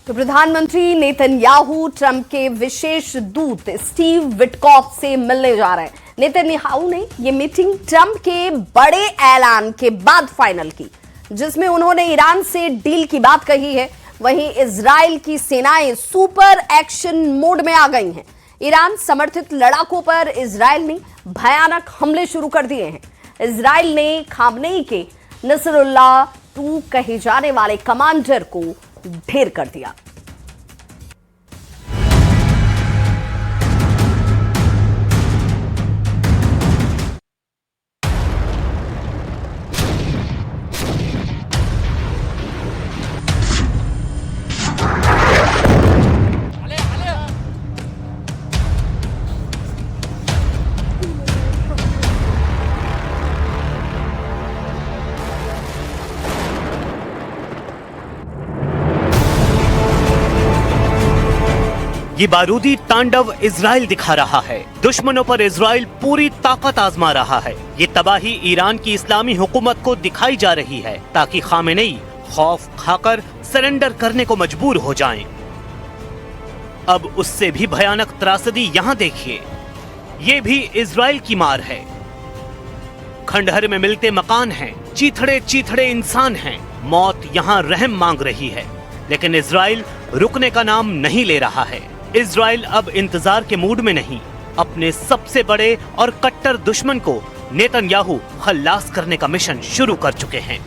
तो प्रधानमंत्री Netanyahu Trump के विशेष दूत स्टीव विटकॉफ से मिलने जा रहे हैं। नेतन्याहू ने यह मीटिंग ट्रंप के बड़े ऐलान के बाद फाइनल की, जिसमें उन्होंने ईरान से डील की बात कही है। वहीं इजराइल की सेनाएं सुपर एक्शन मोड में आ गई हैं। ईरान समर्थित लड़ाकों पर इजराइल ने भयानक हमले शुरू कर दिए हैं। इजराइल ने खामनेई के नसरुल्लाह 2 कहे जाने वाले कमांडर को ढेर कर दिया। ये बारूदी तांडव इजराइल दिखा रहा है। दुश्मनों पर इजराइल पूरी ताकत आजमा रहा है। ये तबाही ईरान की इस्लामी हुकूमत को दिखाई जा रही है ताकि खामेनेई खौफ खाकर सरेंडर करने को मजबूर हो जाएं। अब उससे भी भयानक त्रासदी यहाँ देखिए। ये भी इजराइल की मार है। खंडहर में मिलते मकान हैं, चीथड़े चीथड़े इंसान हैं। मौत यहाँ रहम मांग रही है, लेकिन इजराइल रुकने का नाम नहीं ले रहा है। इजराइल अब इंतजार के मूड में नहीं, अपने सबसे बड़े और कट्टर दुश्मन को नेतन्याहू खल्लास करने का मिशन शुरू कर चुके हैं।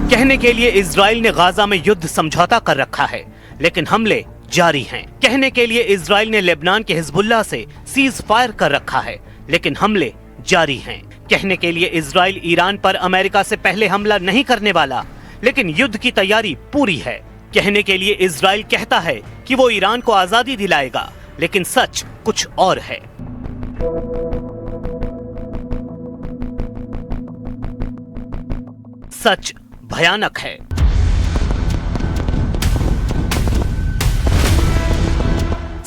कहने के लिए इजराइल ने गाजा में युद्ध समझौता कर रखा है, लेकिन हमले जारी हैं। कहने के लिए इजराइल ने लेबनान के हिजबुल्लाह से सीज फायर कर रखा है, लेकिन हमले जारी हैं। कहने के लिए इजराइल ईरान पर अमेरिका से पहले हमला नहीं करने वाला, लेकिन युद्ध की तैयारी पूरी है। कहने के लिए इजराइल कहता है कि वो ईरान को आजादी दिलाएगा, लेकिन सच कुछ और है। सच भयानक है।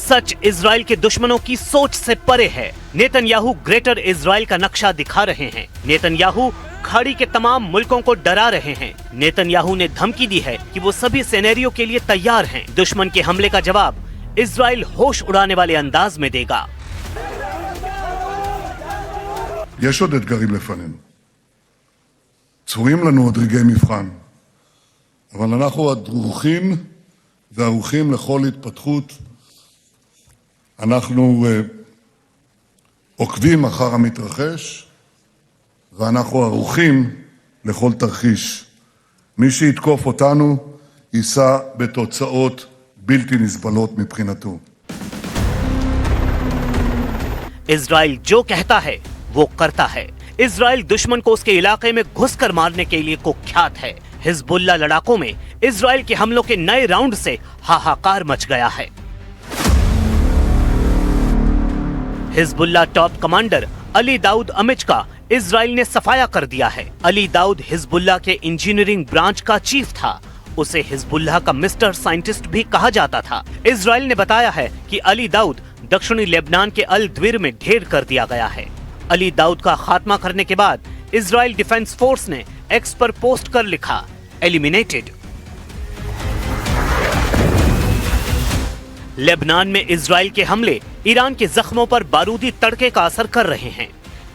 सच इजराइल के दुश्मनों की सोच से परे है। नेतन्याहू ग्रेटर इजराइल का नक्शा दिखा रहे हैं। नेतन्याहू खाड़ी के तमाम मुल्कों को डरा रहे हैं। नेतन्याहू ने धमकी दी है कि वो सभी सिनेरियो के लिए तैयार हैं। दुश्मन के हमले का जवाब इजराइल होश उड़ाने वाले अंदाज में देगा। יש עוד אתגרים לפנינו. צפויים לנו עוד רגעי מבחן. אבל אנחנו דרוכים וערוכים לכל התפתחות. אנחנו עוקבים אחר המתרחש, ואנחנו ערוכים לכל תרחיש. מי שיתקוף אותנו יישא בתוצאות בלתי נסבלות מבחינתו. इजराइल जो कहता है वो करता है। इजराइल दुश्मन को उसके इलाके में घुसकर मारने के लिए कुख्यात है। हिजबुल्लाह लड़ाकों में इजराइल के हमलों के नए राउंड से हाहाकार मच गया है। Hezbollah top commander Ali Daoud Amich का इजराइल ने सफाया कर दिया है। अली दाऊद हिजबुल्लाह के इंजीनियरिंग ब्रांच का चीफ था। उसे हिजबुल्लाह का मिस्टर साइंटिस्ट भी कहा जाता था। इजराइल ने बताया है कि अली दाऊद दक्षिणी लेबनान के अल द्विर में ढेर कर दिया गया है। अली दाऊद का खात्मा करने के बाद इजराइल डिफेंस फोर्स ने एक्स पर पोस्ट कर लिखा, एलिमिनेटेड। लेबनान में इजराइल के हमले ईरान के जख्मों पर बारूदी तड़के का असर कर रहे हैं।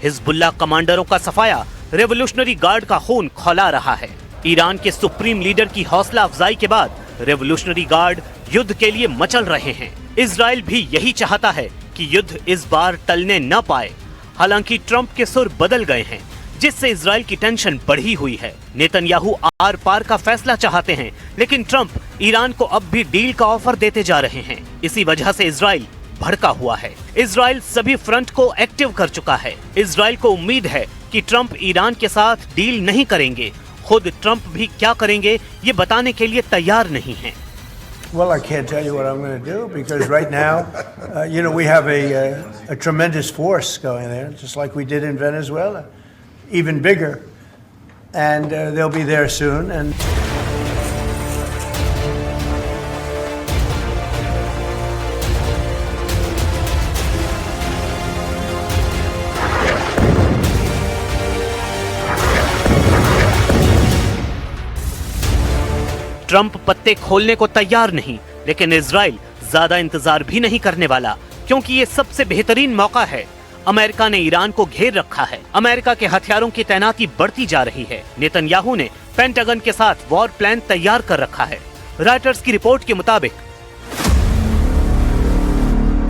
हिजबुल्लाह कमांडरों का सफाया रेवोल्यूशनरी गार्ड का खून खौला रहा है। ईरान के सुप्रीम लीडर की हौसला अफजाई के बाद रेवोल्यूशनरी गार्ड युद्ध के लिए मचल रहे हैं। इजराइल भी यही चाहता है कि युद्ध इस बार टलने न पाए। हालांकि ट्रंप के सुर बदल गए हैं, जिससे इजराइल की टेंशन बढ़ी हुई है। नेतन्याहू आर पार का फैसला चाहते हैं, लेकिन ट्रंप ईरान को अब भी डील का ऑफर देते जा रहे हैं। इसी वजह से इजराइल भड़का हुआ है। इजराइल सभी फ्रंट को एक्टिव कर चुका है। इजराइल को उम्मीद है कि ट्रंप ईरान के साथ डील नहीं करेंगे। खुद ट्रंप भी क्या करेंगे ये बताने के लिए तैयार नहीं हैं। Well, I can't tell you what I'm going to do because right now, we have a tremendous force going there, just like we did in Venezuela, even bigger, and they'll be there soon. And Trump पत्ते खोलने को तैयार नहीं, लेकिन Israel ज्यादा इंतजार भी नहीं करने वाला, क्योंकि ये सबसे बेहतरीन मौका है। अमेरिका ने ईरान को घेर रखा है। अमेरिका के हथियारों की तैनाती बढ़ती जा रही है। नेतन्याहू ने पेंटागन के साथ वॉर प्लान तैयार कर रखा है। रॉयटर्स की रिपोर्ट के मुताबिक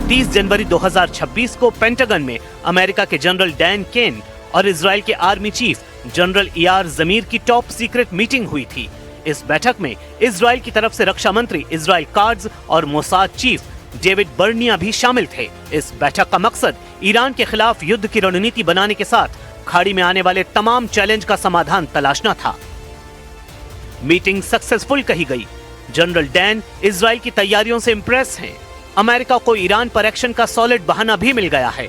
30 जनवरी 2026 को पेंटागन में अमेरिका के जनरल डैन केन और इजराइल के आर्मी चीफ जनरल यार जमीर की टॉप सीक्रेट मीटिंग हुई थी। इस बैठक में इजराइल की तरफ से रक्षा मंत्री इजराइल काट्ज और मोसाद चीफ डेविड बर्निया भी शामिल थे। इस बैठक का मकसद ईरान के खिलाफ युद्ध की रणनीति बनाने के साथ खाड़ी में आने वाले तमाम चैलेंज का समाधान तलाशना था। मीटिंग सक्सेसफुल कही गई। जनरल डैन इजराइल की तैयारियों से इंप्रेस हैं। अमेरिका को ईरान पर एक्शन का सॉलिड बहाना भी मिल गया है।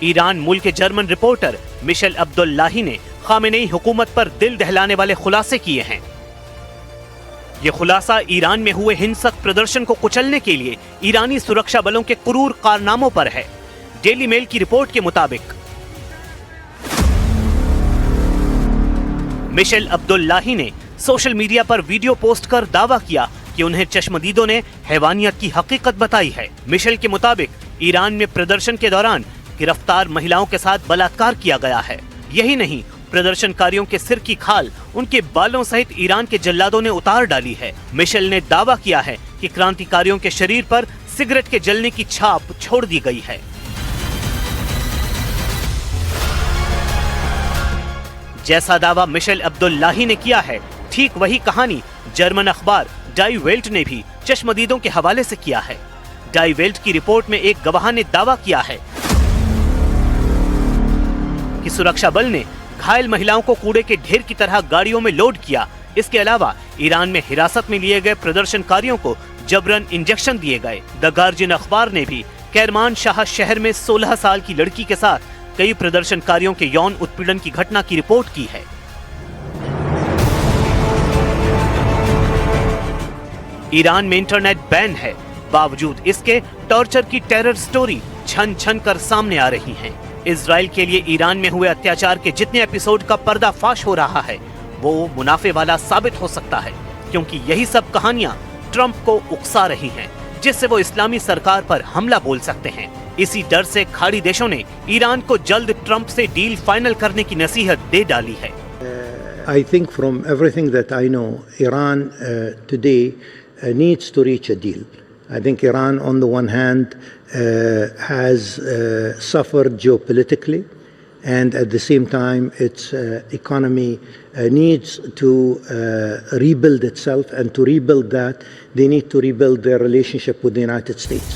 ईरान मूल के जर्मन रिपोर्टर मिशेल अब्दुल्लाही ने खामेनेई हुकूमत पर दिल दहलाने वाले खुलासे किए हैं। ये खुलासा ईरान में हुए हिंसक प्रदर्शन को कुचलने के लिए ईरानी सुरक्षा बलों के क्रूर कारनामों पर है। डेली मेल की रिपोर्ट के मुताबिक मिशेल अब्दुल्लाही ने सोशल मीडिया पर वीडियो पोस्ट कर दावा किया कि उन्हें चश्मदीदों ने हैवानियत की हकीकत बताई है। मिशेल के मुताबिक ईरान में प्रदर्शन के दौरान गिरफ्तार महिलाओं के साथ बलात्कार किया गया है। यही नहीं, प्रदर्शनकारियों के सिर की खाल उनके बालों सहित ईरान के जल्लादों ने उतार डाली है। मिशेल ने दावा किया है कि क्रांतिकारियों के शरीर पर सिगरेट के जलने की छाप छोड़ दी गई है। जैसा दावा मिशेल अब्दुल्लाही ने किया है, ठीक वही कहानी जर्मन अखबार डाई वेल्ट ने भी चश्मदीदों के हवाले से किया है। डाई वेल्ट की रिपोर्ट में एक गवाह ने दावा किया है कि सुरक्षा बल ने घायल महिलाओं को कूड़े के ढेर की तरह गाड़ियों में लोड किया। इसके अलावा ईरान में हिरासत में लिए गए प्रदर्शनकारियों को जबरन इंजेक्शन दिए गए। द गार्जियन अखबार ने भी कैरमान शाह शहर में 16 साल की लड़की के साथ कई प्रदर्शनकारियों के यौन उत्पीड़न की घटना की रिपोर्ट की है। ईरान में इंटरनेट बैन है, बावजूद इसके टॉर्चर की टेरर स्टोरी छन छन कर सामने आ रही हैं। इजराइल के लिए ईरान में हुए अत्याचार के जितने एपिसोड का पर्दाफाश हो रहा है, वो मुनाफे वाला साबित हो सकता है, क्योंकि यही सब कहानियां ट्रंप को उकसा रही हैं, जिससे वो इस्लामी सरकार पर हमला बोल सकते हैं। इसी डर से खाड़ी देशों ने ईरान को जल्द ट्रंप से डील फाइनल करने की नसीहत दे डाली है। I think from everything that I know, Iran today needs to reach a deal. I think Iran, on the one hand, has suffered geopolitically, and at the same time, its economy needs to rebuild itself, and to rebuild that, they need to rebuild their relationship with the United States.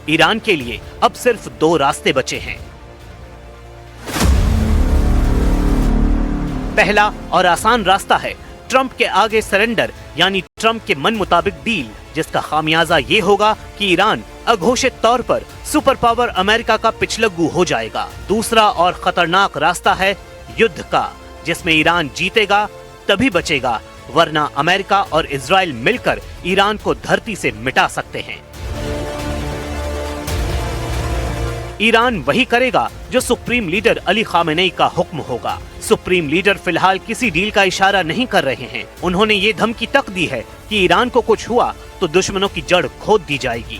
Iran के लिए अब सिर्फ 2 रास्ते बचे हैं। पहला और आसान रास्ता है ट्रंप के आगे सरेंडर, यानी ट्रंप के मन मुताबिक डील, जिसका खामियाजा ये होगा कि ईरान अघोषित तौर पर सुपर पावर अमेरिका का पिछलग्गू हो जाएगा। दूसरा और खतरनाक रास्ता है युद्ध का, जिसमें ईरान जीतेगा तभी बचेगा, वरना अमेरिका और इजराइल मिलकर ईरान को धरती से मिटा सकते हैं। ईरान वही करेगा जो सुप्रीम लीडर अली खामेनेई का हुक्म होगा। सुप्रीम लीडर फिलहाल किसी डील का इशारा नहीं कर रहे हैं। उन्होंने ये धमकी तक दी है कि ईरान को कुछ हुआ तो दुश्मनों की जड़ खोद दी जाएगी।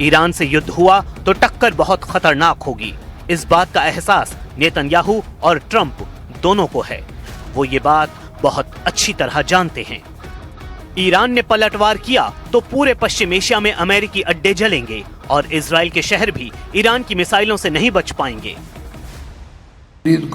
ईरान से युद्ध हुआ तो टक्कर बहुत खतरनाक होगी। इस बात का एहसास नेतन्याहू और ट्रंप दोनों को है। वो ये बात बहुत अच्छी तरह जानते हैं। ईरान ने पलटवार किया तो पूरे पश्चिम एशिया में अमेरिकी अड्डे जलेंगे और इजराइल के शहर भी ईरान की मिसाइलों से नहीं बच पाएंगे।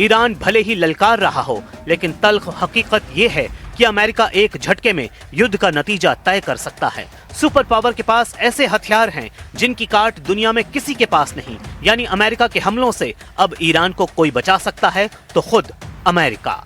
ईरान भले ही ललकार रहा हो, लेकिन तल्ख हकीकत ये है कि अमेरिका एक झटके में युद्ध का नतीजा तय कर सकता है। सुपर पावर के पास ऐसे हथियार हैं जिनकी काट दुनिया में किसी के पास नहीं। यानी अमेरिका के हमलों से अब ईरान को कोई बचा सकता है तो खुद अमेरिका।